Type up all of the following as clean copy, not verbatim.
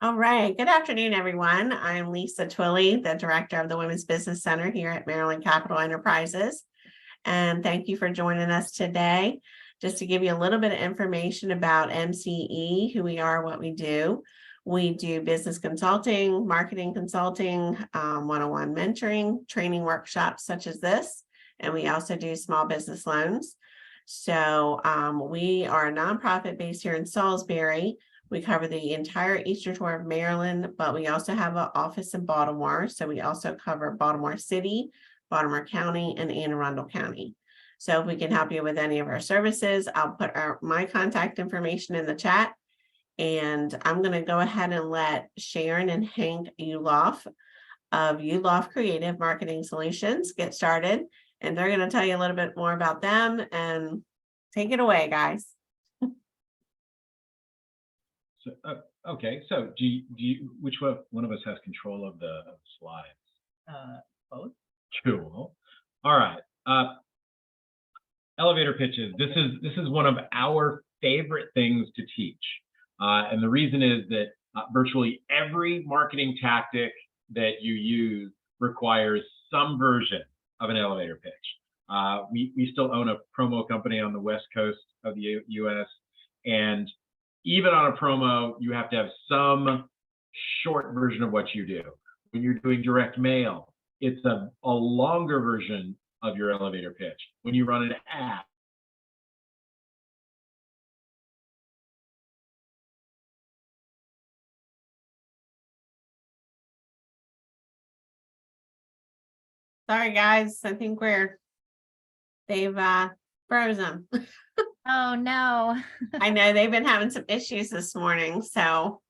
All right. Good afternoon, everyone. I'm Lisa Twilley, the director of the Women's Business Center here at Maryland Capital Enterprises. And thank you for joining us today. Just to give you a little bit of information about MCE, who we are, what we do. We do business consulting, marketing consulting, one-on-one mentoring, training workshops such as this. And we also do small business loans. So we are a nonprofit based here in Salisbury. We cover the entire eastern shore of Maryland, but we also have an office in Baltimore. So we also cover Baltimore City, Baltimore County, and Anne Arundel County. So if we can help you with any of our services, I'll put my contact information in the chat. And I'm going to go ahead and let Sharon and Hank YULOFF of YULOFF Creative Marketing Solutions get started. And they're going to tell you a little bit more about them. And take it away, guys. So, okay, so do you which one of us has control of the slides? Both. Cool. All right. Elevator pitches. This is one of our favorite things to teach, and the reason is that virtually every marketing tactic that you use requires some version of an elevator pitch. We still own a promo company on the West Coast of the U.S. and even on a promo, you have to have some short version of what you do. When you're doing direct mail, it's a longer version of your elevator pitch. When you run an ad, Sorry, guys. I think they've frozen. Oh, no. I know they've been having some issues this morning, so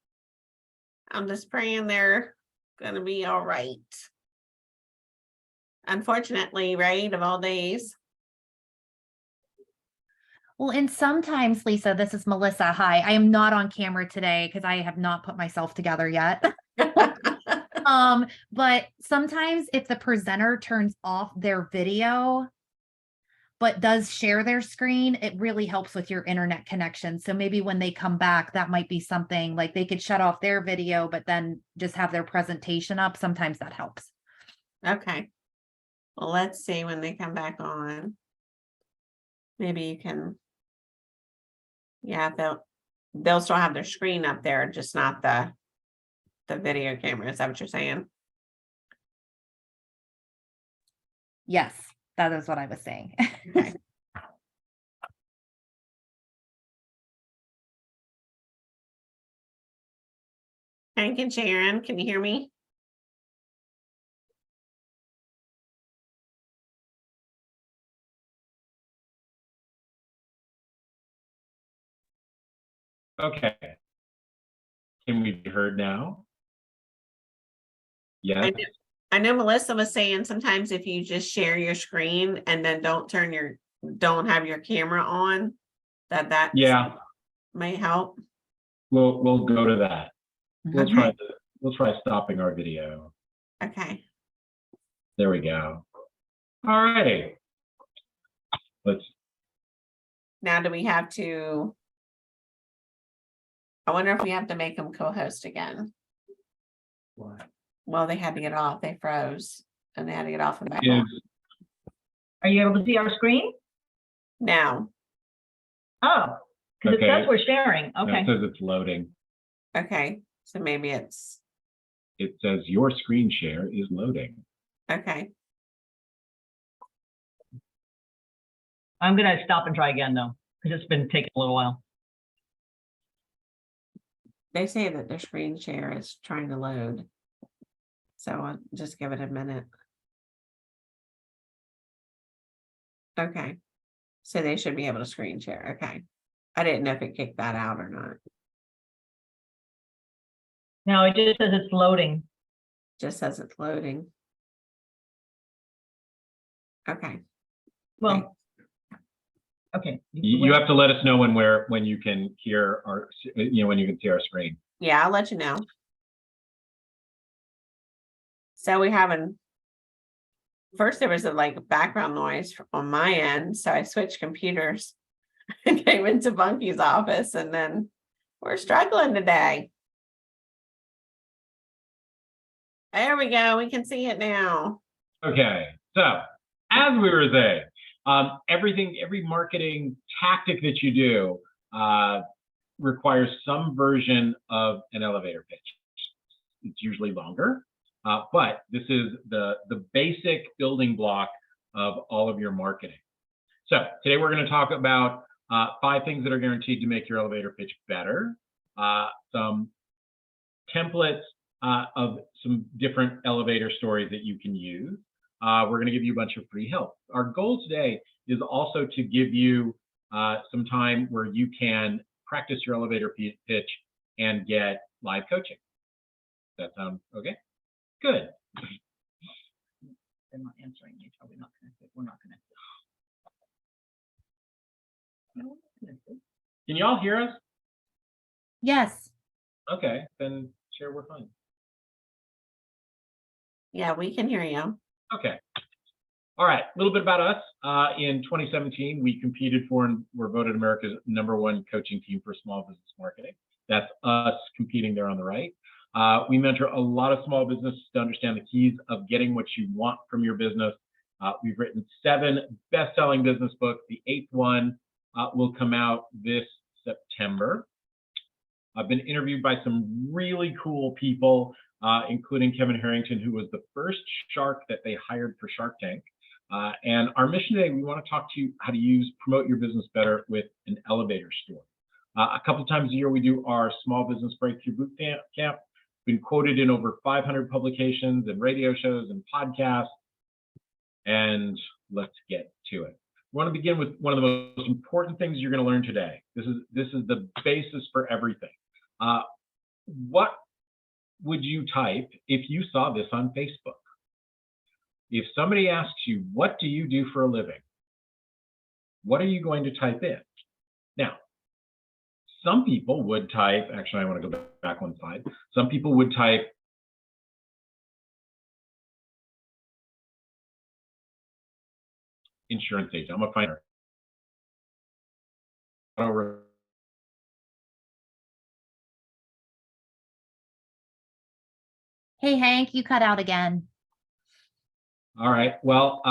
I'm just praying they're going to be all right. Unfortunately, right, of all days. Well, and sometimes, Lisa, this is Melissa. Hi, I am not on camera today because I have not put myself together yet. But sometimes if the presenter turns off their video, but does share their screen, it really helps with your internet connection. So maybe when they come back, that might be something like they could shut off their video, but then just have their presentation up. Sometimes that helps. Okay. Well, let's see when they come back on. Maybe you can. Yeah, they'll still have their screen up there, just not the video camera. Is that what you're saying? Yes, that is what I was saying. Okay. Hank and Sharon, can you hear me? okay. Can we be heard now? Yes. I know Melissa was saying sometimes if you just share your screen and then don't have your camera on, that Yeah. may help. We'll go to that. We'll Okay. try stopping our video. Okay. There we go. All righty. Now, do we have to? I wonder if we have to make them co-host again. What? Well, they had to get off. They froze, and they had to get off and back on. Are you able to see our screen? Now. Oh, because Okay. it says we're sharing. No, Okay. it says it's loading. Okay, so maybe it's It says your screen share is loading. okay. I'm going to stop and try again, though, because it's been taking a little while. They say that their screen share is trying to load. So I'll just give it a minute. Okay. So they should be able to screen share. Okay. I didn't know if it kicked that out or not. No, it just says it's loading. Just says it's loading. Okay. Well, okay. You have to let us know when you can hear our, when you can see our screen. Yeah, I'll let you know. So we having first there was a like background noise on my end, so I switched computers and came into Bunky's office, and then we're struggling today. There we go. We can see it now. Okay, so as we were saying, every marketing tactic that you do requires some version of an elevator pitch. It's usually longer, but this is the basic building block of all of your marketing. So today we're going to talk about 5 things that are guaranteed to make your elevator pitch better, some templates of some different elevator stories that you can use. We're going to give you a bunch of free help. Our goal today is also to give you some time where you can practice your elevator pitch and get live coaching. Does that sound okay? Good. They're not answering me. Are we not connected? We're not connected. No, we're not connected. Can you all hear us? Yes. Okay, then share, we're fine. Yeah, we can hear you. Okay. All right, a little bit about us. In 2017, we competed for and were voted America's #1 coaching team for small business marketing. That's us competing there on the right. We mentor a lot of small businesses to understand the keys of getting what you want from your business. We've written 7 best-selling business books. The 8th one will come out this September. I've been interviewed by some really cool people, including Kevin Harrington, who was the first shark that they hired for Shark Tank. And our mission today, we want to talk to you how to promote your business better with an elevator story. A couple times a year, we do our Small Business Breakthrough Boot Camp. Been quoted in over 500 publications and radio shows and podcasts. And let's get to it. We want to begin with one of the most important things you're going to learn today. This is the basis for everything. What would you type if you saw this on Facebook? If somebody asks you, what do you do for a living? What are you going to type in? Now, some people would type, actually, I want to go back one slide. Some people would type insurance agent. I'm a finder. Hey, Hank, you cut out again. All right. Well,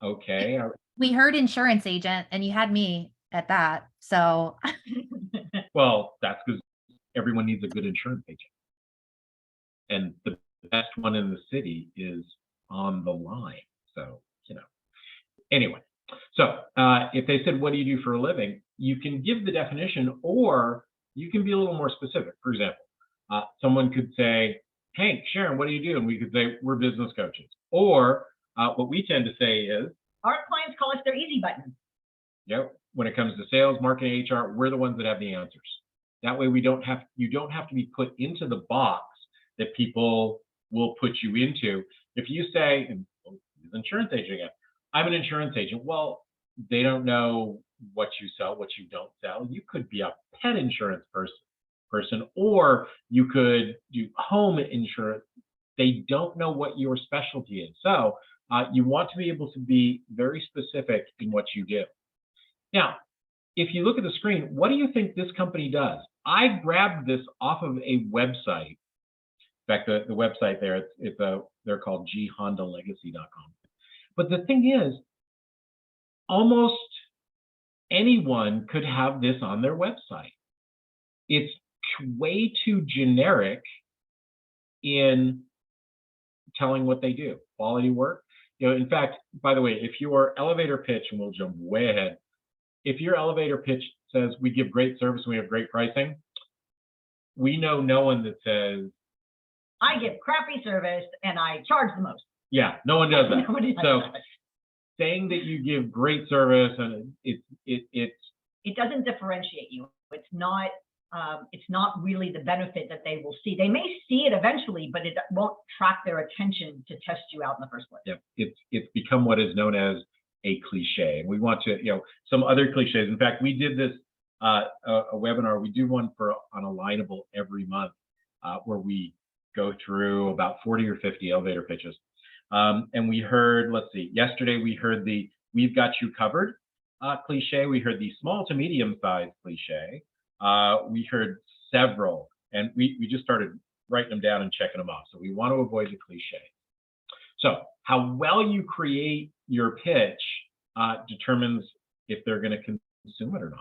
okay. We heard insurance agent and you had me at that. So Well, that's because everyone needs a good insurance agent. And the best one in the city is on the line. So, anyway. So if they said, what do you do for a living? You can give the definition, or you can be a little more specific. For example, someone could say, Hank, Sharon, what do you do? And we could say, we're business coaches. Or what we tend to say is, Our clients call us their easy button. When it comes to sales, marketing, HR, we're the ones that have the answers. That way you don't have to be put into the box that people will put you into. If you say, and insurance agent again, I'm an insurance agent. Well, they don't know what you sell, what you don't sell. You could be a pet insurance person, or you could do home insurance. They don't know what your specialty is. So you want to be able to be very specific in what you do. Now, if you look at the screen, what do you think this company does? I grabbed this off of a website. In fact, the website there, they're called ghondalegacy.com. But the thing is, almost anyone could have this on their website. It's way too generic in telling what they do. Quality work. In fact, by the way, if your elevator pitch, and we'll jump way ahead, if your elevator pitch says we give great service and we have great pricing, we know no one that says, I give crappy service and I charge the most. Yeah, no one does that. Nobody does So that. saying that you give great service and It doesn't differentiate you. It's not really the benefit that they will see. They may see it eventually, but it won't track their attention to test you out in the first place. Yeah, it's become what is known as a cliche, and we want to, some other cliches. In fact, we did this a webinar. We do one on Alignable every month, where we go through about 40 or 50 elevator pitches, and we heard. Let's see. Yesterday we heard the "We've got you covered" cliche. We heard the small to medium size cliche. We heard several, and we just started writing them down and checking them off. So we want to avoid the cliche. So how well you create your pitch determines if they're going to consume it or not.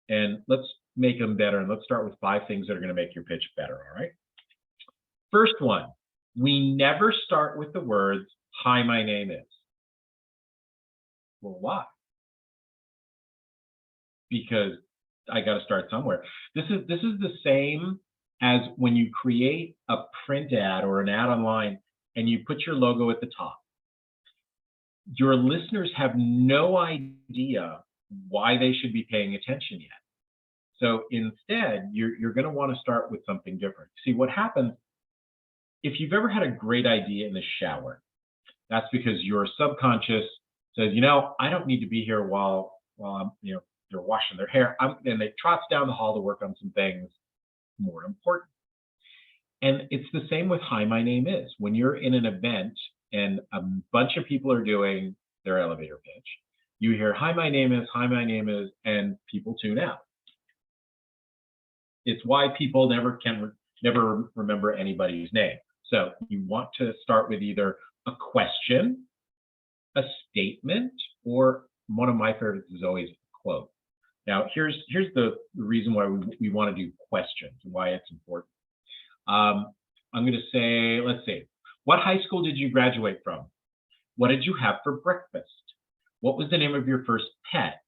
And let's make them better. And let's start with 5 things that are going to make your pitch better. All right. First one, we never start with the words, "Hi, my name is." Well, why? Because I got to start somewhere. This is the same as when you create a print ad or an ad online and you put your logo at the top. Your listeners have no idea why they should be paying attention yet. So instead, you're going to want to start with something different. See, what happens if you've ever had a great idea in the shower, that's because your subconscious says, I don't need to be here while I'm, they're washing their hair. And they trots down the hall to work on some things more important. And it's the same with "Hi, my name is." When you're in an event and a bunch of people are doing their elevator pitch, you hear, "Hi, my name is," "Hi, my name is," and people tune out. It's why people never remember anybody's name. So you want to start with either a question, a statement, or one of my favorites is always a quote. Now, here's the reason why we want to do questions and why it's important. I'm going to say, let's see, what high school did you graduate from? What did you have for breakfast? What was the name of your first pet?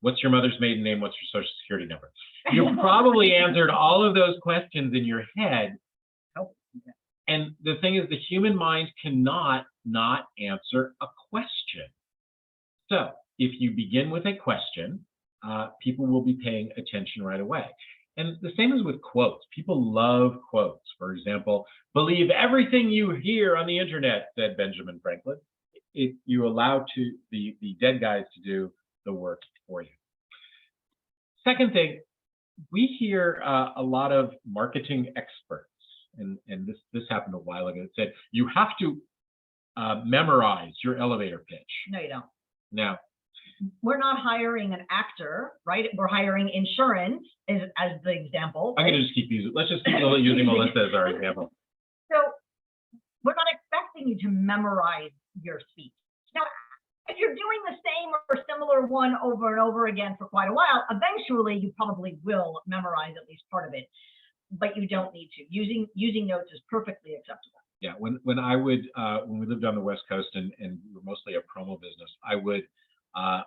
What's your mother's maiden name? What's your social security number? You probably answered all of those questions in your head. And the thing is, the human mind cannot not answer a question. So if you begin with a question, people will be paying attention right away. And the same is with quotes. People love quotes. For example, "Believe everything you hear on the internet," said Benjamin Franklin. You allow the dead guys to do the work for you. Second thing, we hear a lot of marketing experts, and this happened a while ago. It said you have to memorize your elevator pitch. No, you don't. Now, we're not hiring an actor, right? We're hiring insurance as the example. I'm going to just keep using. Let's just keep using Melissa as our example. So we're not expecting you to memorize your speech. Now, if you're doing the same or similar one over and over again for quite a while, eventually you probably will memorize at least part of it, but you don't need to. Using notes is perfectly acceptable. Yeah, when we lived on the West Coast and we were mostly a promo business,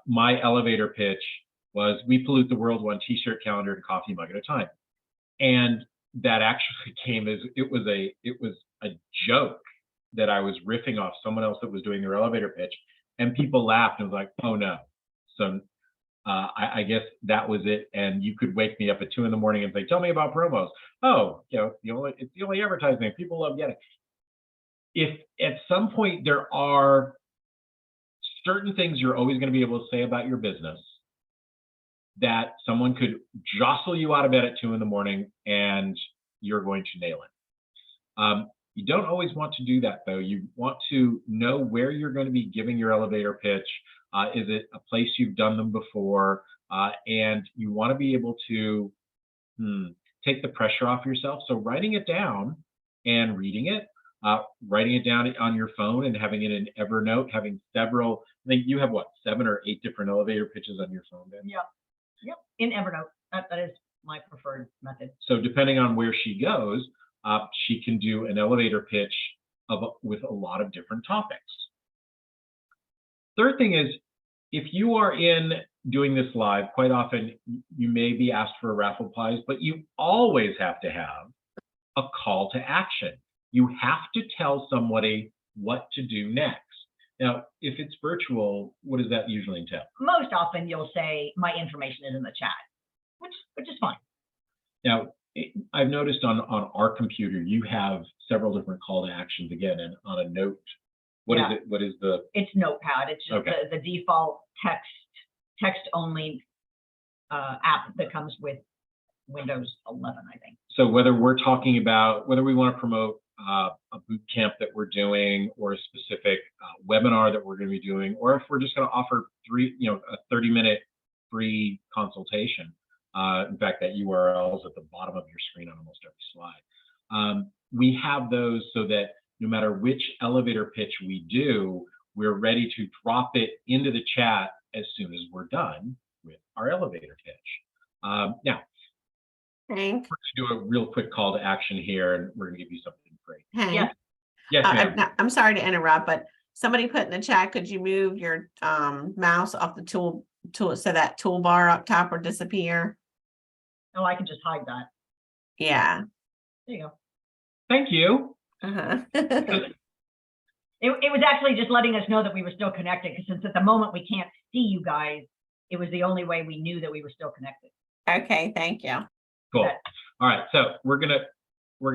my elevator pitch was, "We pollute the world one T-shirt, calendar, and coffee mug at a time." And that actually came as it was a joke that I was riffing off someone else that was doing their elevator pitch, and people laughed and was like, "Oh no!" So I guess that was it. And you could wake me up at 2 a.m. and say, "Tell me about promos." Oh, it's the only advertising people love getting. If at some point there are certain things you're always going to be able to say about your business that someone could jostle you out of bed at 2 a.m. and you're going to nail it. You don't always want to do that, though. You want to know where you're going to be giving your elevator pitch. Is it a place you've done them before? And you want to be able to take the pressure off yourself. So writing it down and reading it, writing it down on your phone and having it in Evernote, having several, I think you have 7 or 8 different elevator pitches on your phone, Ben? Yep. In Evernote. That is my preferred method. So depending on where she goes, she can do an elevator pitch with a lot of different topics. Third thing is, if you are doing this live, quite often you may be asked for a raffle prize, but you always have to have a call to action. You have to tell somebody what to do next. Now, if it's virtual, what does that usually entail? Most often you'll say, "My information is in the chat," which is fine. Now, I've noticed on our computer, you have several different call to actions again, and on a note. What is it? What is the? It's Notepad. It's just the default text only app that comes with Windows 11, I think. So whether we're talking about whether we want to promote a boot camp that we're doing, or a specific webinar that we're going to be doing, or if we're just going to offer a 30-minute free consultation. In fact, that URL is at the bottom of your screen on almost every slide. We have those so that no matter which elevator pitch we do, we're ready to drop it into the chat as soon as we're done with our elevator pitch. Now, Hank, we're going to do a real quick call to action here, and we're going to give you something free. Hank, Yes. Yes, ma'am. I'm sorry to interrupt, but somebody put in the chat, could you move your mouse off the tool so that toolbar up top will disappear? Oh, I can just hide that. Yeah. There you go. Thank you. Uh-huh. It was actually just letting us know that we were still connected, because since at the moment we can't see you guys, it was the only way we knew that we were still connected. Okay, thank you. Cool. Okay. All right, so we're gonna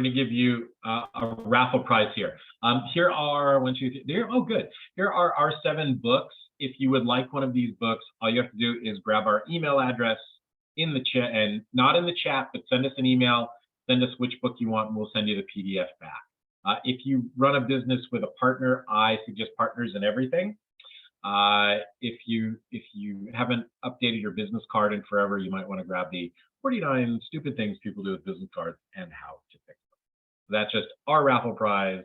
give you a raffle prize here. Here are one, two, three. There. Oh, good. Here are our 7 books. If you would like one of these books, all you have to do is grab our email address in the chat, and not in the chat, but send us an email. Send us which book you want, and we'll send you the PDF back. If you run a business with a partner, I suggest partners in everything. If you haven't updated your business card in forever, you might want to grab the 49 stupid things people do with business cards and how to fix them. So that's just our raffle prize,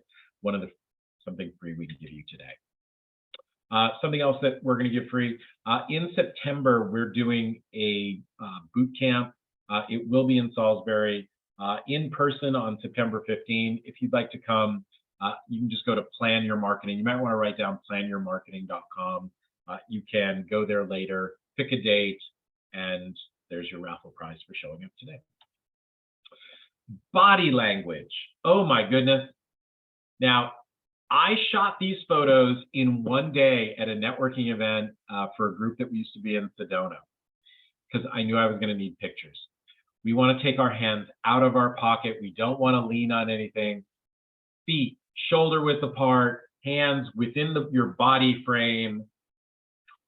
something free we can give you today. Something else that we're going to give free, in September, we're doing a boot camp. It will be in Salisbury, in person on September 15. If you'd like to come, you can just go to Plan Your Marketing. You might want to write down planyourmarketing.com. You can go there later, pick a date, and there's your raffle prize for showing up today. Body language. Oh my goodness. Now, I shot these photos in one day at a networking event for a group that we used to be in Sedona, because I knew I was going to need pictures. We want to take our hands out of our pocket. We don't want to lean on anything. Feet shoulder width apart, hands within your body frame.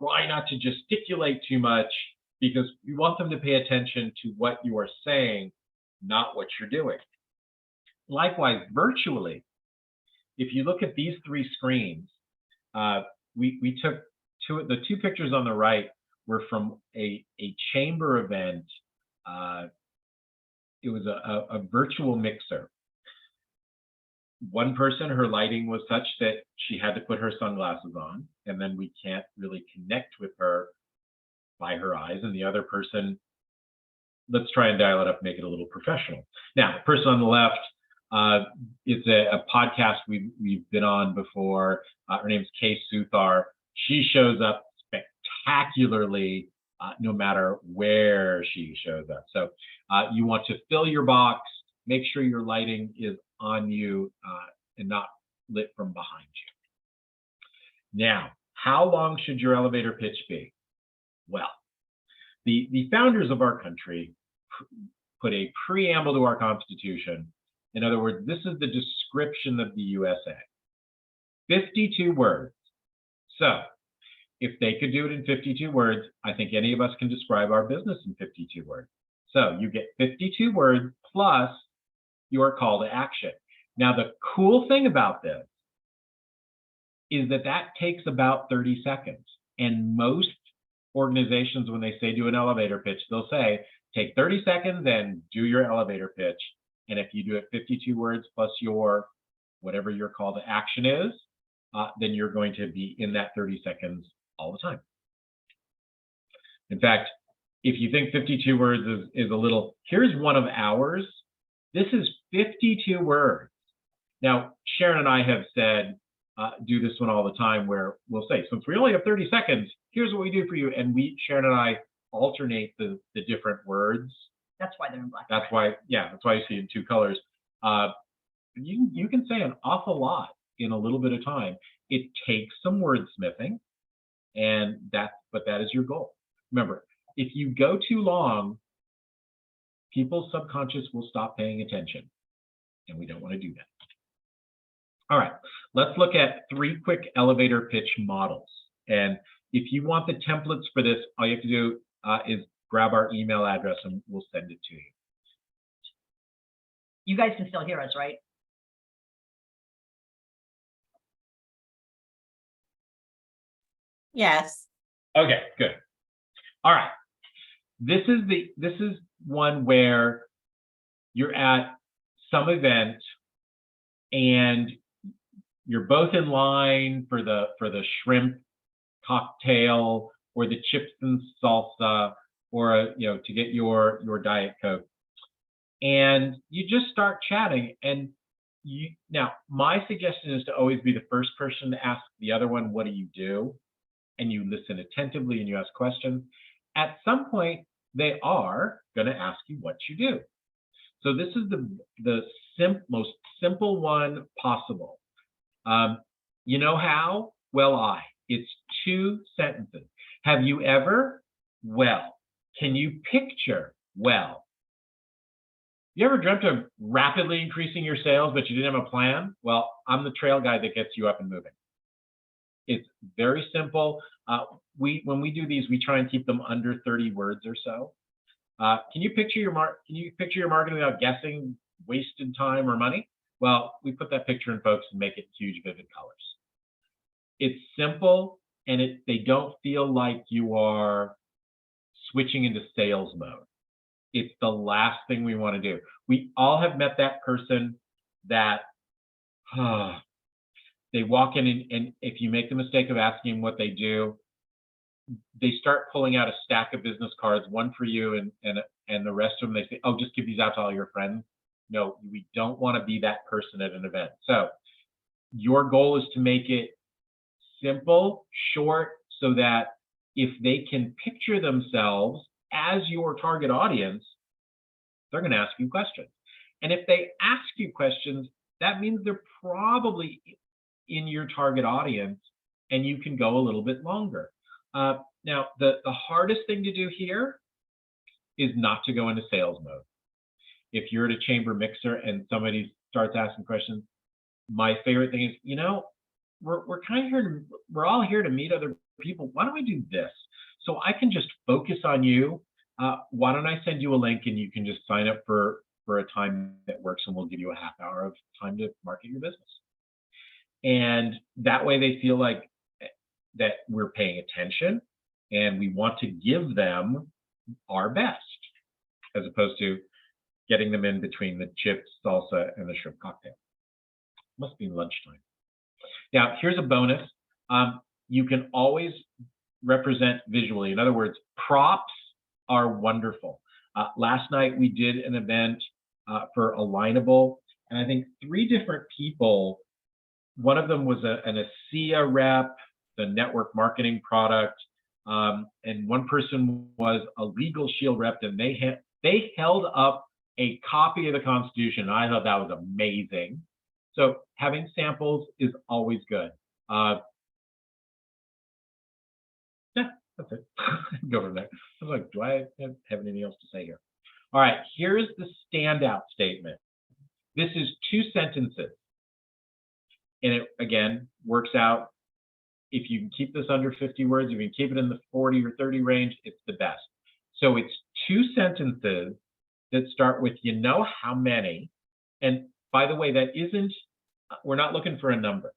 Try not to gesticulate too much, because you want them to pay attention to what you are saying, not what you're doing. Likewise, virtually, if you look at these 3 screens, we took the 2 pictures on the right were from a chamber event. It was a virtual mixer. One person, her lighting was such that she had to put her sunglasses on, and then we can't really connect with her by her eyes. And the other person, let's try and dial it up, make it a little professional. Now, the person on the left, it's a podcast we've been on before. Her name's Kay Suthar. She shows up spectacularly no matter where she shows up. So you want to fill your box, make sure your lighting is on you and not lit from behind you. Now, how long should your elevator pitch be? Well, the founders of our country put a preamble to our Constitution. In other words, this is the description of the USA. 52 words. So if they could do it in 52 words, I think any of us can describe our business in 52 words. So you get 52 words plus your call to action. Now, the cool thing about this is that takes about 30 seconds. And most organizations, when they say do an elevator pitch, they'll say, take 30 seconds and do your elevator pitch. And if you do it 52 words plus your, whatever your call to action is, then you're going to be in that 30 seconds all the time. In fact, if you think 52 words is a little, here's one of ours. This is 52 words. Now, Sharon and I have said, do this one all the time, where we'll say, since we only have 30 seconds, here's what we do for you. And Sharon and I alternate the different words. That's why they're in black. That's why, yeah, that's why you see it in 2 colors. You can say an awful lot in a little bit of time. It takes some wordsmithing, but that is your goal. Remember, if you go too long, people's subconscious will stop paying attention, and we don't want to do that. All right, let's look at 3 quick elevator pitch models. And if you want the templates for this, all you have to do is grab our email address and we'll send it to you. You guys can still hear us, right? Yes. Okay, good. All right. This is one where you're at some event, and you're both in line for the shrimp cocktail or the chips and salsa, or to get your Diet Coke, and you just start chatting. And now my suggestion is to always be the first person to ask the other one, what do you do? And you listen attentively and you ask questions. At some point, they are going to ask you what you do. So this is the most simple one possible. You know how? Well, it's 2 sentences. Have you ever? Well. Can you picture? Well. You ever dreamt of rapidly increasing your sales, but you didn't have a plan? Well, I'm the trail guy that gets you up and moving. It's very simple. When we do these, we try and keep them under 30 words or so. Can you picture your marketing without guessing, wasted time or money? Well, we put that picture in folks and make it huge, vivid colors. It's simple, and they don't feel like you are switching into sales mode. It's the last thing we want to do. We all have met that person that they walk in, and if you make the mistake of asking what they do, they start pulling out a stack of business cards, one for you and the rest of them, they say, oh, just give these out to all your friends. No, we don't want to be that person at an event. So your goal is to make it simple, short, so that if they can picture themselves as your target audience, they're going to ask you questions. And if they ask you questions, that means they're probably in your target audience, and you can go a little bit longer. Now, the hardest thing to do here is not to go into sales mode. If you're at a chamber mixer and somebody starts asking questions, my favorite thing is, we're kind of here we're all here to meet other people. Why don't we do this? So I can just focus on you. Why don't I send you a link and you can just sign up for a time that works, and we'll give you a half hour of time to market your business. And that way they feel like that we're paying attention and we want to give them our best, as opposed to getting them in between the chips, salsa, and the shrimp cocktail. Must be lunchtime. Now, here's a bonus. You can always represent visually. In other words, props are wonderful. Last night we did an event for Alignable, and I think 3 different people, one of them was an ASEA rep, the network marketing product, and one person was a Legal Shield rep, and they held up a copy of the Constitution. I thought that was amazing. So having samples is always good. Yeah, that's it. Go from there. I was like, do I have anything else to say here? All right, here's the standout statement. This is 2 sentences. And it, again, works out. If you can keep this under 50 words, if you can keep it in the 40 or 30 range, it's the best. So it's 2 sentences that start with, you know how many. And by the way, that isn't, we're not looking for a number.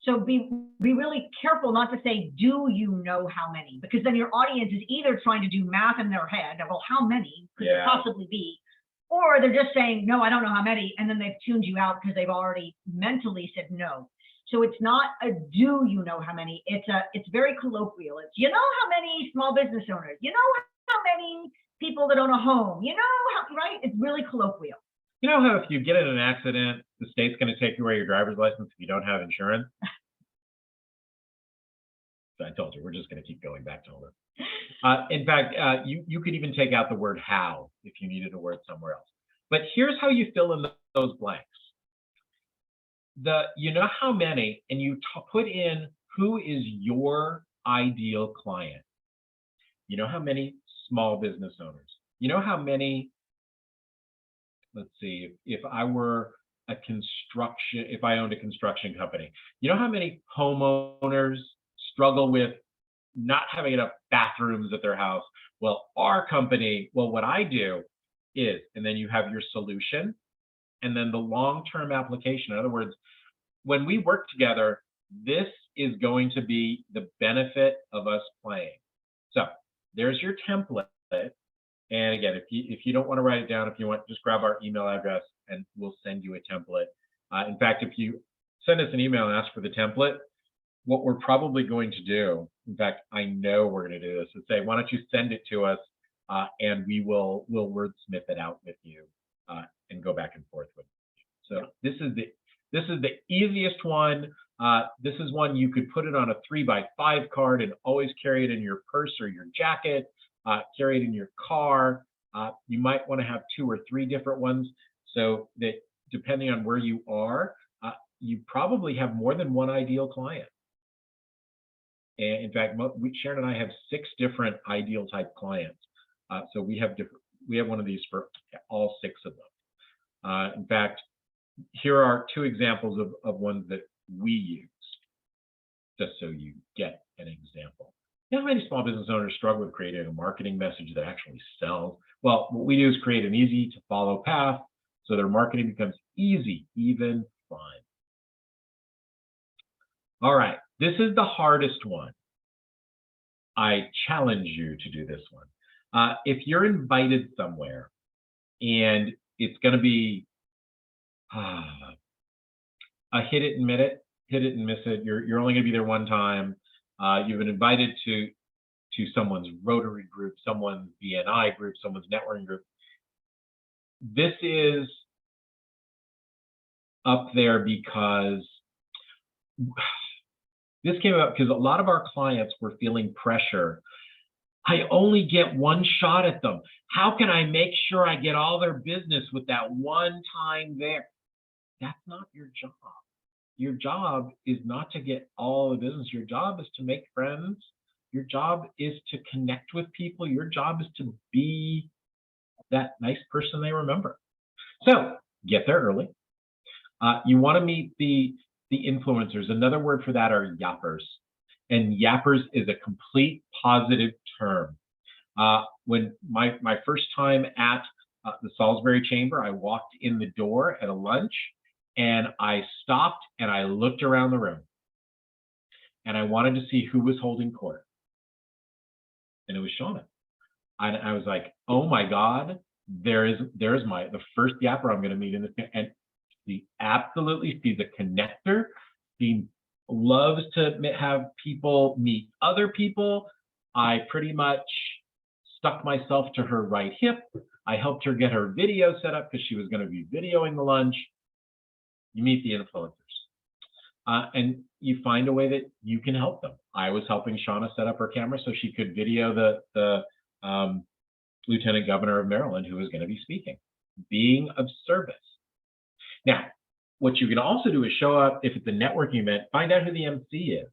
So be really careful not to say, do you know how many? Because then your audience is either trying to do math in their head of, well, how many could it possibly be? Or they're just saying, no, I don't know how many. And then they've tuned you out because they've already mentally said no. So it's not a do you know how many? It's very colloquial. It's, you know how many small business owners? You know how many people that own a home? You know how, right? It's really colloquial. You know how if you get in an accident, the state's going to take away your driver's license if you don't have insurance? So I told you, we're just going to keep going back to all this. In fact, you could even take out the word how if you needed a word somewhere else. But here's how you fill in those blanks. You know how many, and you put in who is your ideal client. You know how many small business owners. You know how many, let's see, if I were if I owned a construction company, you know how many homeowners struggle with not having enough bathrooms at their house? Well, our company, well, what I do is, and then you have your solution, and then the long-term application. In other words, when we work together, this is going to be the benefit of us playing. So there's your template. And again, if you don't want to write it down, if you want, just grab our email address and we'll send you a template. In fact, if you send us an email and ask for the template, what we're probably going to do, in fact, I know we're going to do this, is say, why don't you send it to us and we'll wordsmith it out with you and go back and forth with you. So this is the easiest one. This is one you could put it on a 3x5 card and always carry it in your purse or your jacket, carry it in your car. You might want to have 2 or 3 different ones so that depending on where you are, you probably have more than one ideal client. And in fact, Sharon and I have 6 different ideal type clients. So we have one of these for all 6 of them. In fact, here are 2 examples of ones that we use, just so you get an example. You know how many small business owners struggle with creating a marketing message that actually sells? Well, what we do is create an easy to follow path so their marketing becomes easy, even fun. All right, this is the hardest one. I challenge you to do this one. If you're invited somewhere and it's going to be a hit it and miss it, you're only going to be there one time. You've been invited to someone's Rotary group, someone's BNI group, someone's networking group. This is up there because this came up because a lot of our clients were feeling pressure. I only get one shot at them. How can I make sure I get all their business with that one time there? That's not your job. Your job is not to get all the business. Your job is to make friends. Your job is to connect with people. Your job is to be that nice person they remember. So get there early. You want to meet the influencers. Another word for that are yappers. And yappers is a complete positive term. When my first time at the Salisbury Chamber, I walked in the door at a lunch and I stopped and I looked around the room and I wanted to see who was holding court. And it was Shauna. I was like, oh my God, there's the first yapper I'm going to meet in this. And she's a connector. She loves to have people meet other people. I pretty much stuck myself to her right hip. I helped her get her video set up because she was going to be videoing the lunch. You meet the influencers. And you find a way that you can help them. I was helping Shauna set up her camera so she could video the Lieutenant Governor of Maryland who was going to be speaking, being of service. Now, what you can also do is show up, if it's a networking event, find out who the MC is.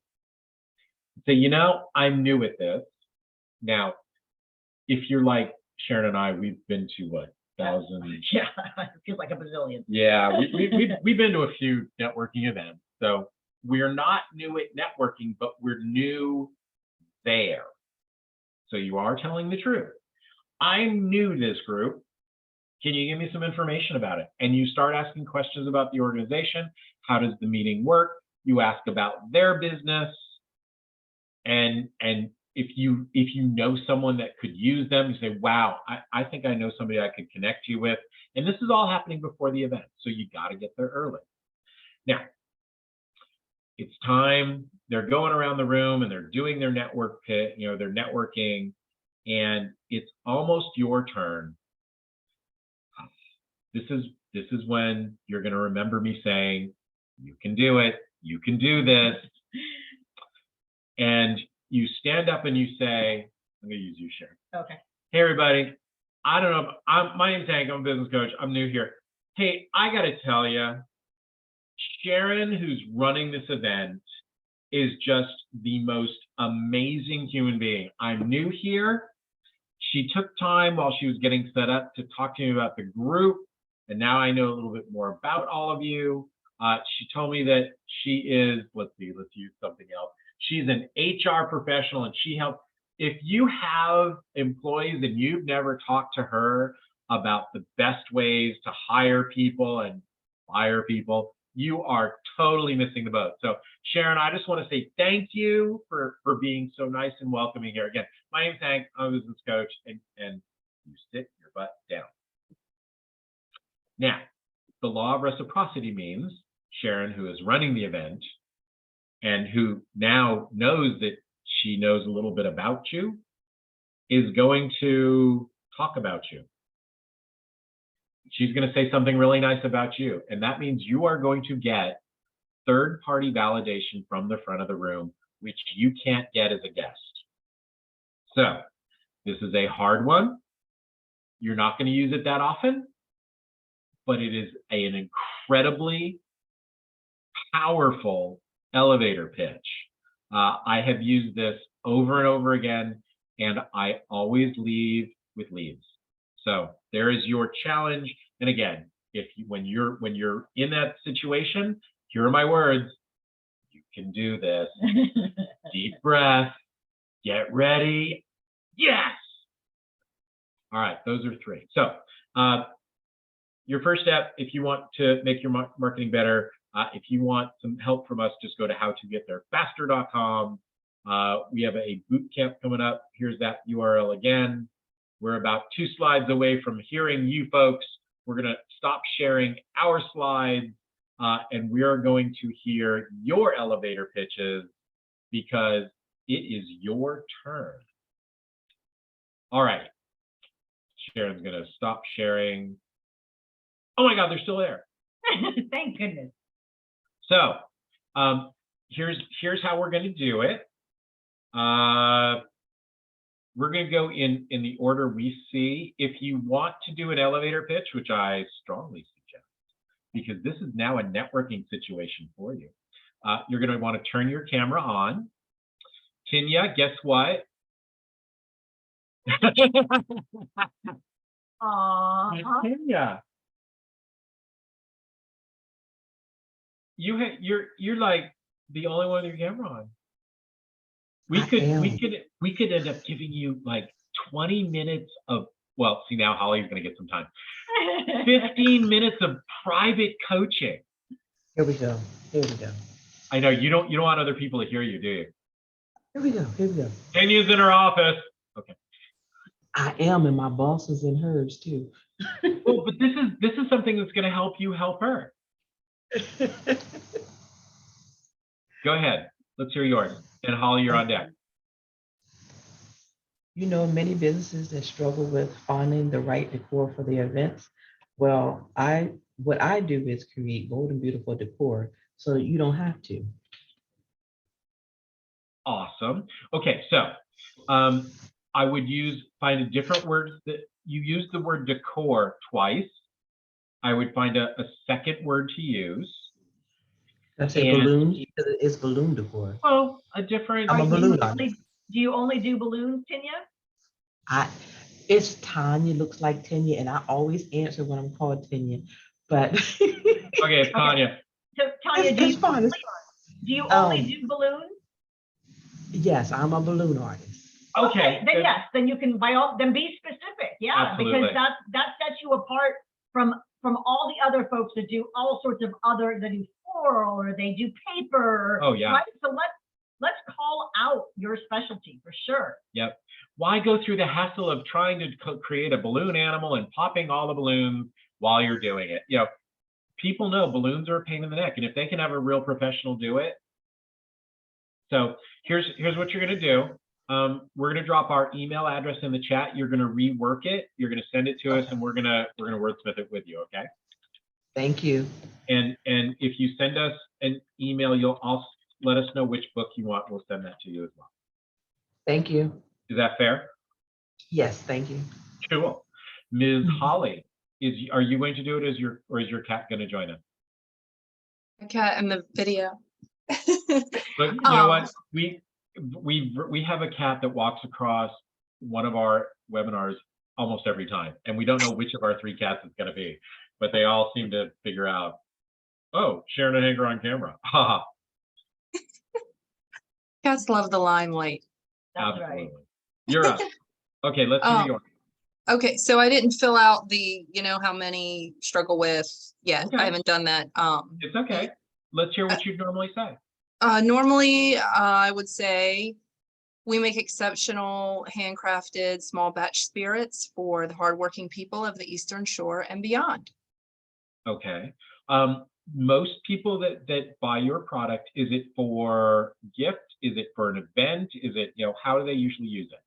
Say, you know, I'm new at this. Now, if you're like Sharon and I, we've been to what, thousands? Yeah, it feels like a bazillion. Yeah, we've been to a few networking events. So we're not new at networking, but we're new there. So you are telling the truth. I'm new to this group. Can you give me some information about it? And you start asking questions about the organization. How does the meeting work? You ask about their business. And if you know someone that could use them, you say, wow, I think I know somebody I could connect you with. And this is all happening before the event. So you got to get there early. Now, it's time. They're going around the room and they're doing their network pit, they're networking, and it's almost your turn. This is when you're going to remember me saying, you can do it. You can do this. And you stand up and you say, I'm going to use you, Sharon. Okay. Hey, everybody. I don't know. My name's Hank. I'm a business coach. I'm new here. Hey, I got to tell you, Sharon, who's running this event, is just the most amazing human being. I'm new here. She took time while she was getting set up to talk to me about the group. And now I know a little bit more about all of you. She told me that she is, let's use something else. She's an HR professional and she helps. If you have employees and you've never talked to her about the best ways to hire people and fire people, you are totally missing the boat. So Sharon, I just want to say thank you for being so nice and welcoming here. Again, my name's Hank. I'm a business coach, and you sit law of reciprocity means Sharon, who is running the event and who now knows that she knows a little bit about you, is going to talk about you. She's going to say something really nice about you. And that means you are going to get third-party validation from the front of the room, which you can't get as a guest. So this is a hard one. You're not going to use it that often, but it is an incredibly powerful elevator pitch. I have used this over and over again, and I always leave with leads. So there is your challenge. And again, when you're in that situation, here are my words. You can do this. Deep breath. Get ready. Yes. All right, those are 3. So your first step, if you want to make your marketing better, if you want some help from us, just go to howtogettherefaster.com. We have a boot camp coming up. Here's that URL again. We're about 2 slides away from hearing you folks. We're going to stop sharing our slides, and we are going to hear your elevator pitches because it is your turn. All right. Sharon's going to stop sharing. Oh my God, they're still there. Thank goodness. So here's how we're going to do it. We're going to go in the order we see. If you want to do an elevator pitch, which I strongly suggest, because this is now a networking situation for you, you're going to want to turn your camera on. Tinya, guess what? Tinya, you're like the only one with your camera on. We could end up giving you like 20 minutes of, well, see, now Holly's going to get some time. 15 minutes of private coaching. Here we go. Here we go. I know you don't want other people to hear you, do you? Here we go. Here we go. Tanya's in her office. Okay. I am, and my boss is in hers too. Well, but this is something that's going to help you help her. Go ahead. Let's hear yours. And Holly, you're on deck. You know, many businesses that struggle with finding the right decor for their events. Well, what I do is create bold and beautiful decor so you don't have to. Awesome. Okay, so I would find a different word. That you use the word decor twice. I would find a second word to use. I say balloons because it is balloon decor. Oh, a different. I'm a balloon artist. Do you only do balloons, Tinya? It's Tanya, looks like Tanya, and I always answer when I'm called Tanya. But okay, it's Tanya. So Tanya, it's fine. Do you only do balloons? Yes, I'm a balloon artist. Okay. Then yes, then you can then be specific. Yeah, absolutely. Because that sets you apart from all the other folks that do all sorts of other, that do floral or they do paper. Oh yeah. Right? So let's call out your specialty for sure. Yep. Why go through the hassle of trying to create a balloon animal and popping all the balloons while you're doing it? You know, people know balloons are a pain in the neck, and if they can have a real professional do it. So here's what you're going to do. We're going to drop our email address in the chat. You're going to rework it. You're going to send it to us, and we're going to wordsmith it with you. Okay. Thank you. And if you send us an email, you'll also let us know which book you want. We'll send that to you as well. Thank you. Is that fair? Yes, thank you. Cool. Ms. Holly, are you going to do it is your cat going to join us? The cat in the video. But you know what? We have a cat that walks across one of our webinars almost every time, and we don't know which of our 3 cats it's going to be, but they all seem to figure out, oh, Sharon and Hank are on camera. Ha. Cats love the limelight. That's Absolutely. right. You're up. Okay, let's hear yours. Okay, so I didn't fill out the, how many struggle with yet. Okay. I haven't done that. It's okay. Let's hear what you normally say. Normally, I would say we make exceptional handcrafted small batch spirits for the hardworking people of the Eastern Shore and beyond. Okay. Most people that buy your product, is it for gift? Is it for an event? Is it, how do they usually use it?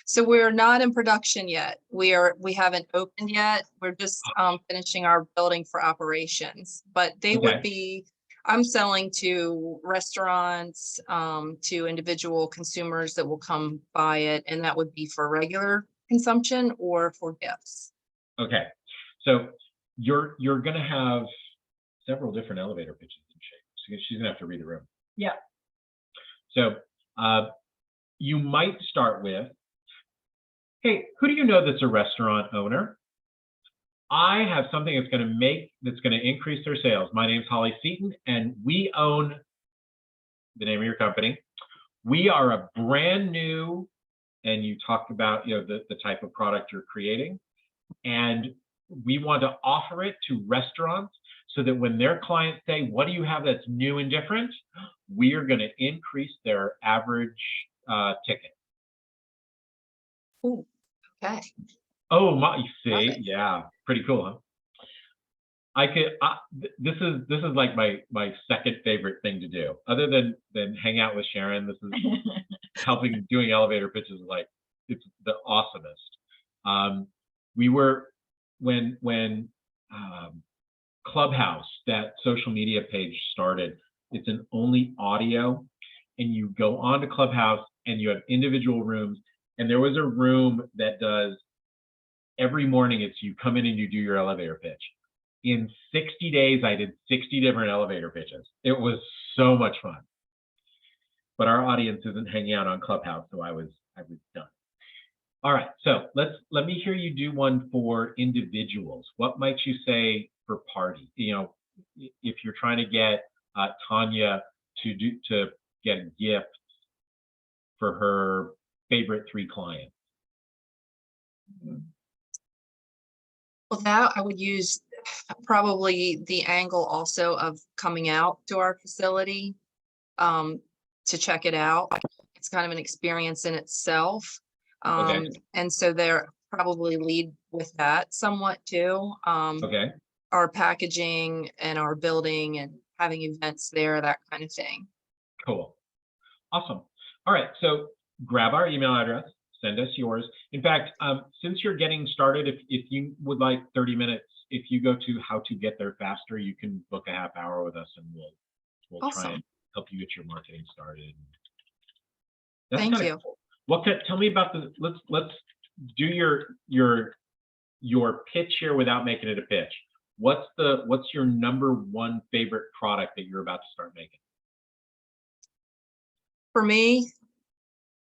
So we're not in production yet. We haven't opened yet. We're just finishing our building for operations, but they would Okay. be, I'm selling to restaurants, to individual consumers that will come buy it, and that would be for regular consumption or for gifts. Okay. So you're going to have several different elevator pitches and shapes. So she's going to have to read the room. Yeah. So you might start with, hey, who do you know that's a restaurant owner? I have something that's going to increase their sales. My name's Holly Seaton, and we own the name of your company. We are a brand new, and you talked about, the type of product you're creating, and we want to offer it to restaurants so that when their clients say, what do you have that's new and different? We are going to increase their average ticket. Ooh, okay. Oh my, you see, Perfect. yeah, pretty cool, huh? This is like my second favorite thing to do, other than hang out with Sharon. This is doing elevator pitches, like it's the awesomest. We were when Clubhouse, that social media page, started, it's an only audio, and you go on to Clubhouse and you have individual rooms, and there was a room that does every morning, it's you come in and you do your elevator pitch. In 60 days, I did 60 different elevator pitches. It was so much fun. But our audience isn't hanging out on Clubhouse, so I was done. All right, so let me hear you do one for individuals. What might you say for party? If you're trying to get Tanya to get a gift for her favorite 3 clients. Well, that I would use probably the angle also of coming out to our facility to check it out. It's kind of an experience in itself. Okay. And so they're probably lead with that somewhat too. Okay. Our packaging and our building and having events there, that kind of thing. Cool. Awesome. All right, so grab our email address, send us yours. In fact, since you're getting started, if you would like 30 minutes, if you go to How to Get There Faster, you can book a half hour with us, and we'll Awesome. try and help you get your marketing started. That's Thank kinda you. cool. Tell me about let's do your pitch here without making it a pitch. What's your number 1 favorite product that you're about to start making? For me,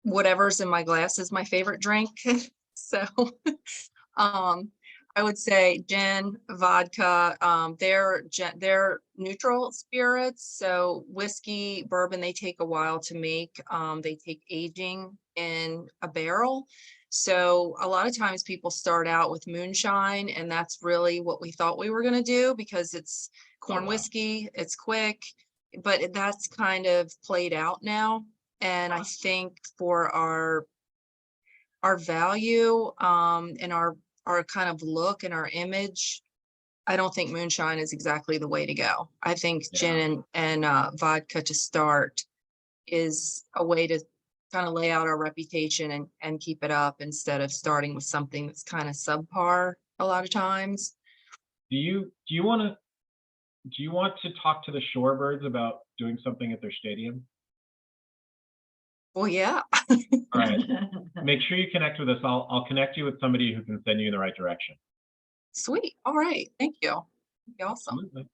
whatever's in my glass is my favorite drink. So I would say gin, vodka, they're neutral spirits. So whiskey, bourbon, they take a while to make. They take aging in a barrel. So a lot of times people start out with moonshine, and that's really what we thought we were going to do because it's corn whiskey, it's quick, but that's kind of played out now. And I think for our value and our kind of look and our image, I don't think moonshine is exactly the way to go. I think gin and vodka to start is a way to kind of lay out our reputation and keep it up instead of starting with something that's kind of subpar a lot of times. Do you want to talk to the Shorebirds about doing something at their stadium? Well, yeah. All right. Make sure you connect with us. I'll connect you with somebody who can send you in the right direction. Sweet. All right. Thank you. That'd be awesome. Absolutely.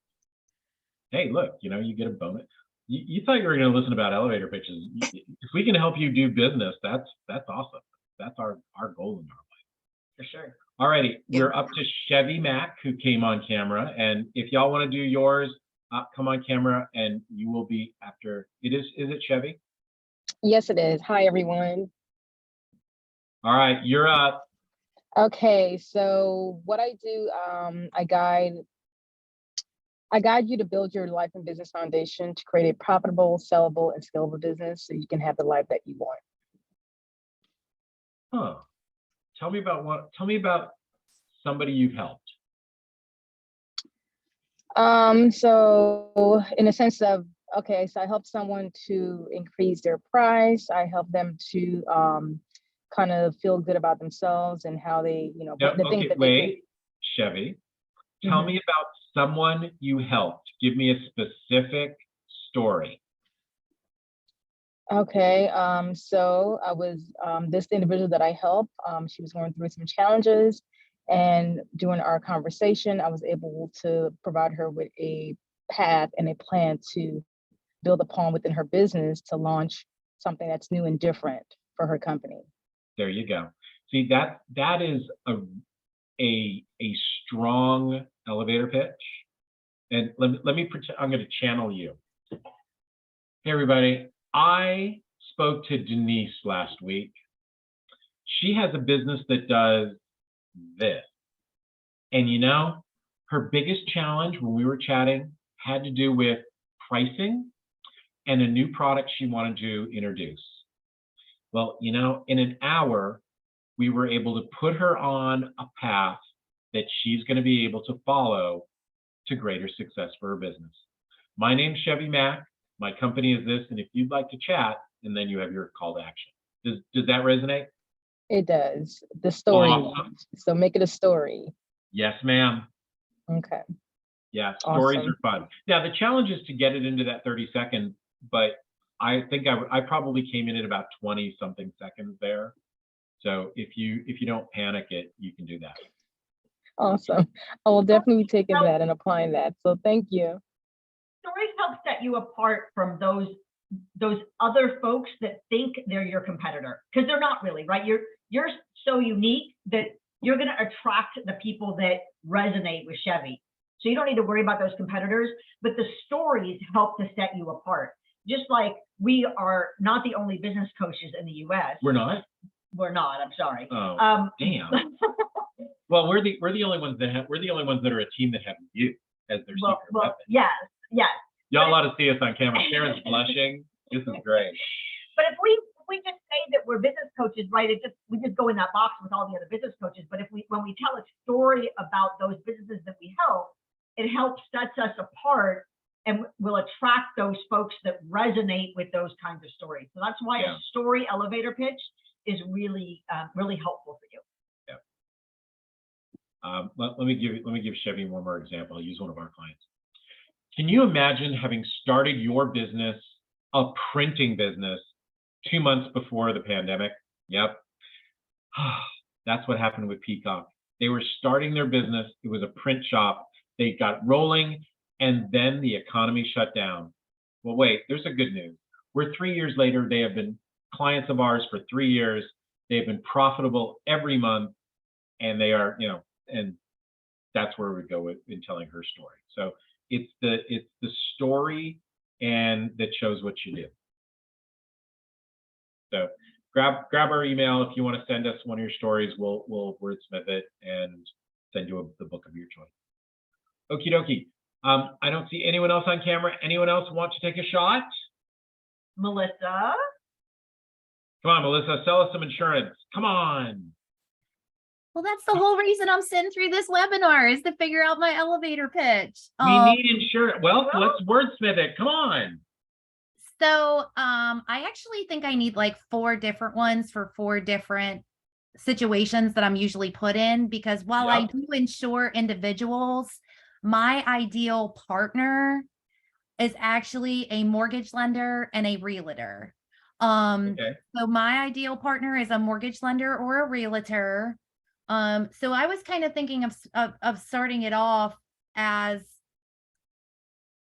Hey, look, you get a bonus. You thought you were going to listen about elevator pitches. If we can help you do business, that's awesome. That's our goal in our life. For sure. All righty. Yeah. We're up to Chevy Mac, who came on camera. And if y'all want to do yours, come on camera and you will be after. Is it Chevy? Yes, it is. Hi, everyone. All right, you're up. Okay, so what I do, I guide you to build your life and business foundation to create a profitable, sellable, and scalable business so you can have the life that you want. Huh. Tell me about somebody you've helped. So in a sense of, okay, so I help someone to increase their price. I help them to kind of feel good about themselves and how they, you know, No, the things okay, that they can. wait, Chevy. Tell Mhm. me about someone you helped. Give me a specific story. Okay, so I was this individual that I helped. She was going through some challenges, and during our conversation, I was able to provide her with a path and a plan to build upon within her business to launch something that's new and different for her company. There you go. See, that is a strong elevator pitch. And let me pretend I'm going to channel you. Hey, everybody. I spoke to Denise last week. She has a business that does this. And you know, her biggest challenge when we were chatting had to do with pricing and a new product she wanted to introduce. Well, you know, in an hour, we were able to put her on a path that she's going to be able to follow to greater success for her business. My name's Chevy Mack. My company is this, and if you'd like to chat, and then you have your call to action. Does that resonate? It does. The story. Awesome. So make it a story. Yes, ma'am. Okay. Yeah, stories Awesome. are fun. Now, the challenge is to get it into that 30 seconds, but I think I probably came in at about 20 something seconds there. So if you don't panic it, you can do that. Awesome. I will definitely be taking that and applying that. So thank you. Stories help set you apart from those other folks that think they're your competitor, because they're not really, right? You're so unique that you're going to attract the people that resonate with Chevy. So you don't need to worry about those competitors, but the stories help to set you apart. Just like we are not the only business coaches in the US. We're not? We're not, I'm sorry. Oh, damn. Well, we're the only ones that are a team that have you as their secret weapon. Yes. Y'all ought to see us on camera. Karen's blushing. This is great. But if we just say that we're business coaches, right? We just go in that box with all the other business coaches. But when we tell a story about those businesses that we help, it helps sets us apart and will attract those folks that resonate with those kinds of stories. So that's why a story elevator pitch is really helpful for you. Let me give Chevy one more example. I'll use one of our clients. Can you imagine having started your business, a printing business, 2 months before the pandemic? Yep. That's what happened with Peacock. They were starting their business. It was a print shop. They got rolling, and then the economy shut down. Well, wait, there's a good news. We're 3 years later. They have been clients of ours for 3 years. They've been profitable every month, and they are, you know, and that's where we go in telling her story. So it's the story and that shows what you do. So grab our email if you want to send us one of your stories. We'll wordsmith it and send you the book of your choice. Okie dokie. I don't see anyone else on camera. Anyone else want to take a shot? Melissa? Come on, Melissa, sell us some insurance. Come on. Well, that's the whole reason I'm sitting through this webinar, is to figure out my elevator pitch. We need insurance. Well, let's wordsmith it. Come on. So I actually think I need like 4 different ones for 4 different situations that I'm usually put in, because while I do insure individuals, my ideal partner is actually a mortgage lender and a realtor. So my ideal partner is a mortgage lender or a realtor. So I was kind of thinking of starting it off as,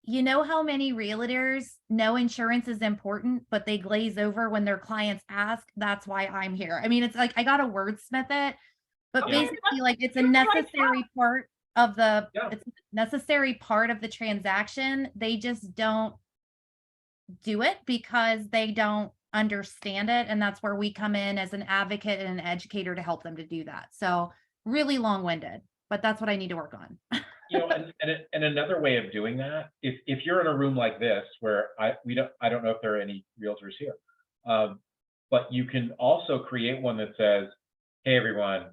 you know how many realtors know insurance is important, but they glaze over when their clients ask? That's why I'm here. I mean, it's like, I got to wordsmith it, but basically like it's a necessary part of it's a necessary part of the transaction. They just don't do it because they don't understand it. And that's where we come in as an advocate and an educator to help them to do that. So really long-winded, but that's what I need to work on. You know, and another way of doing that, if you're in a room like this where I don't know if there are any realtors here, but you can also create one that says, hey everyone,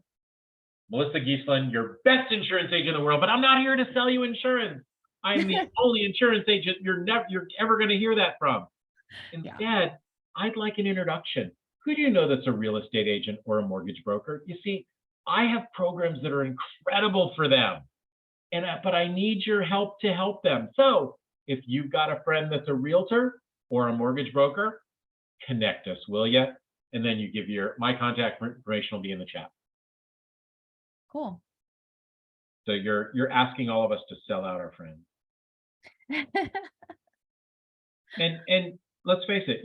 Melissa Giesland, your best insurance agent in the world, but I'm not here to sell you insurance. I'm the only insurance agent you're ever going to hear that from. Instead, I'd like an introduction. Who do you know that's a real estate agent or a mortgage broker? You see, I have programs that are incredible for them, but I need your help to help them. So if you've got a friend that's a realtor or a mortgage broker, connect us, will you? And then you give my contact information will be in the chat. Cool. So you're asking all of us to sell out our friends. And let's face it,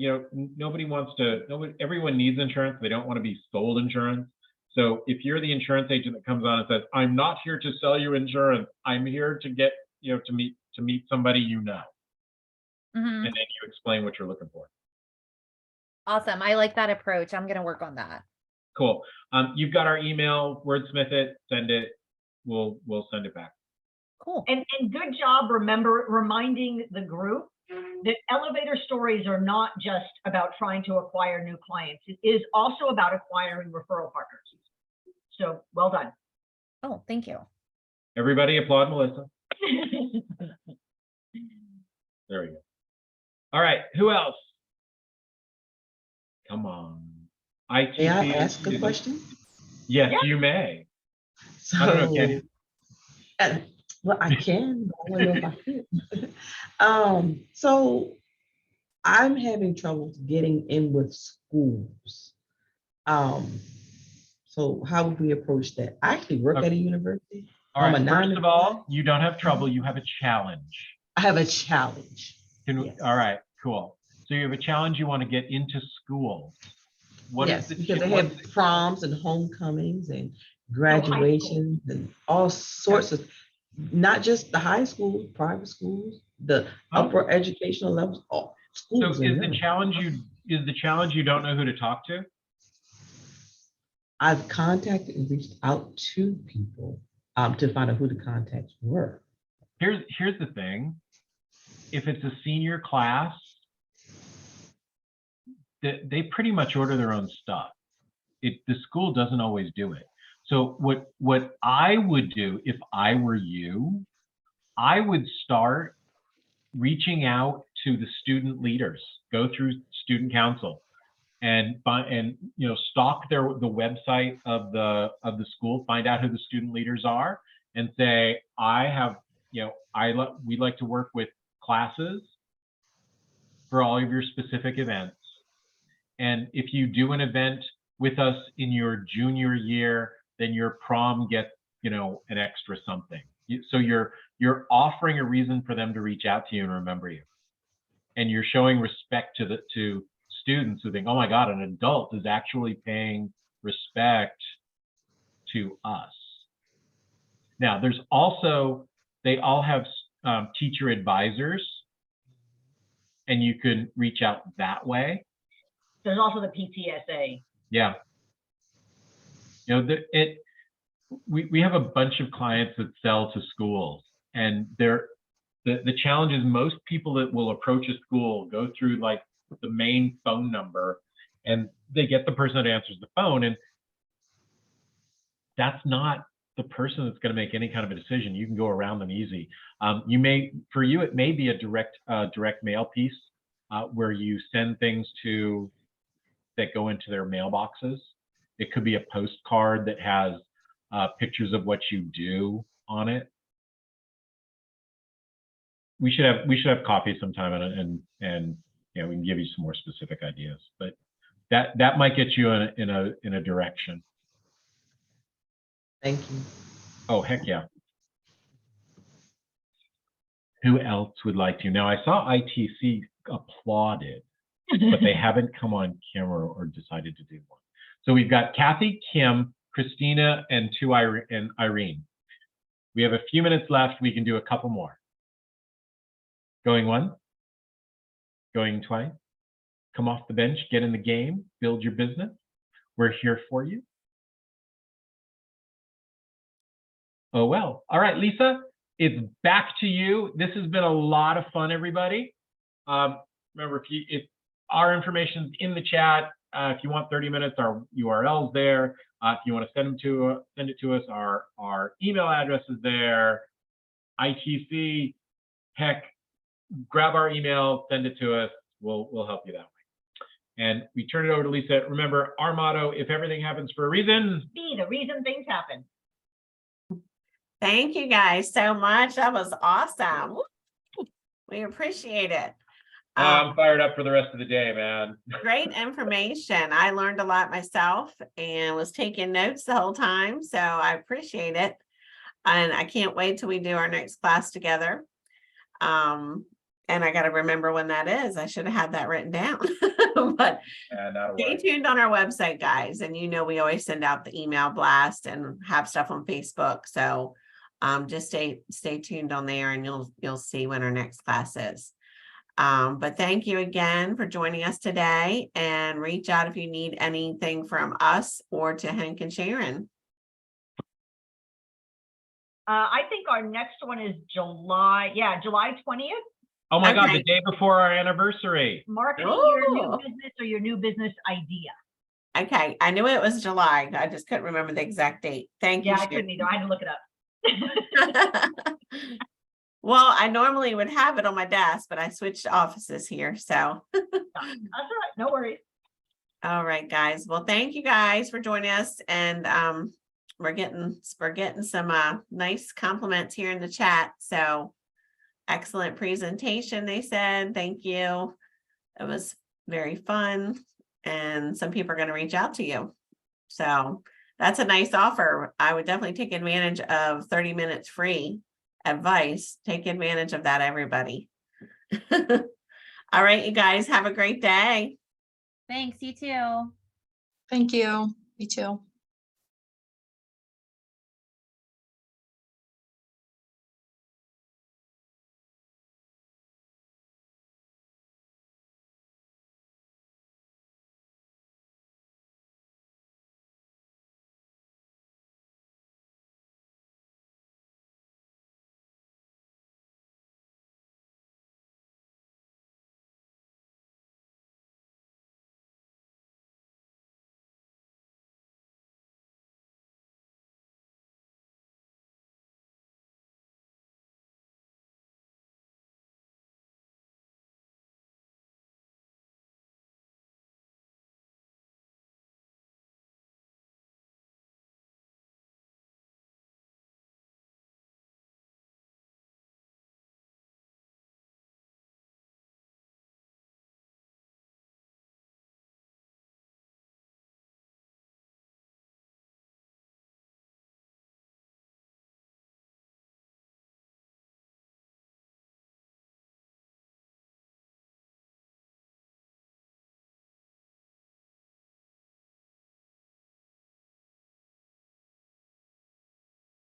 everyone needs insurance. They don't want to be sold insurance. So if you're the insurance agent that comes on and says, I'm not here to sell you insurance, I'm here to get, to meet somebody and then you explain what you're looking for. Awesome. I like that approach. I'm going to work on that. Cool. You've got our email, wordsmith it, send it. We'll send it back. Cool. And good job reminding the group that elevator stories are not just about trying to acquire new clients. It is also about acquiring referral partners. So well done. Oh, thank you. Everybody applaud Melissa. There we go. All right, who else? Come on. ITC. May I ask a question? Yes, you may. So, I don't know, can you? Well, I can, but I don't know if I can. So I'm having trouble getting in with schools. So how would we approach that? I actually work at a university. All right, first of all, you don't have trouble, you have a challenge. I have a challenge. Yes. All right, cool. So you have a challenge, you want to get into schools. Because they have proms and homecomings and graduations and all sorts of, not just the high schools, private schools, the upper educational levels, all schools. So is the challenge you don't know who to talk to? I've contacted and reached out to people to find out who the contacts were. Here's the thing. If it's a senior class, they pretty much order their own stuff. The school doesn't always do it. So what I would do if I were you, I would start reaching out to the student leaders, go through student council and stalk the website of the school, find out who the student leaders are and say, we'd like to work with classes for all of your specific events. And if you do an event with us in your junior year, then your prom gets, an extra something. So you're offering a reason for them to reach out to you and remember you. And you're showing respect to students who think, oh my God, an adult is actually paying respect to us. Now, they all have teacher advisors, and you can reach out that way. There's also the PTSA. Yeah. We have a bunch of clients that sell to schools, and the challenge is most people that will approach a school go through like the main phone number, and they get the person that answers the phone, and that's not the person that's going to make any kind of a decision. You can go around them easy. For you, it may be a direct mail piece where you send things that go into their mailboxes. It could be a postcard that has pictures of what you do on it. We should have coffee sometime and we can give you some more specific ideas. But that might get you in a direction. Thank you. Oh, heck yeah. Who else would like to? Now, I saw ITC applauded, but they haven't come on camera or decided to do one. So we've got Kathy, Kim, Christina, and Irene. We have a few minutes left. We can do a couple more. Going one, going twice. Come off the bench, get in the game, build your business. We're here for you. Oh, well. All right, Lisa, it's back to you. This has been a lot of fun, everybody. Remember, if our information's in the chat, if you want 30 minutes, our URL's there. If you want to send it to us, our email address is there. ITC, heck, grab our email, send it to us. We'll help you that way. And we turn it over to Lisa. Remember our motto: if everything happens for a reason, Be the reason things happen. Thank you guys so much. That was awesome. We appreciate it. I'm fired up for the rest of the day, man. Great information. I learned a lot myself and was taking notes the whole time. So I appreciate it. And I can't wait till we do our next class together. And I got to remember when that is. I should have had that written down. But stay tuned on our website, guys. And we always send out the email blast and have stuff on Facebook. So just stay tuned on there, and you'll see when our next class is. But thank you again for joining us today, and reach out if you need anything from us or to Hank and Sharon. I think our next one is July 20th. Oh my God, Okay. the day before our anniversary. Marketing your new Oh. business or your new business idea. Okay, I knew it was July. I just couldn't remember the exact date. Thank you. Yeah, I couldn't either. I had to look it up. Sharon. Well, I normally would have it on my desk, but I switched offices here. So, That's all right. No worries. all right, guys. Well, thank you guys for joining us. And we're getting some nice compliments here in the chat. So, excellent presentation, they said. Thank you. It was very fun. And some people are going to reach out to you. So that's a nice offer. I would definitely take advantage of 30 minutes free advice. Take advantage of that, everybody. All right, you guys have a great day. Thanks, you too. Thank you. You too.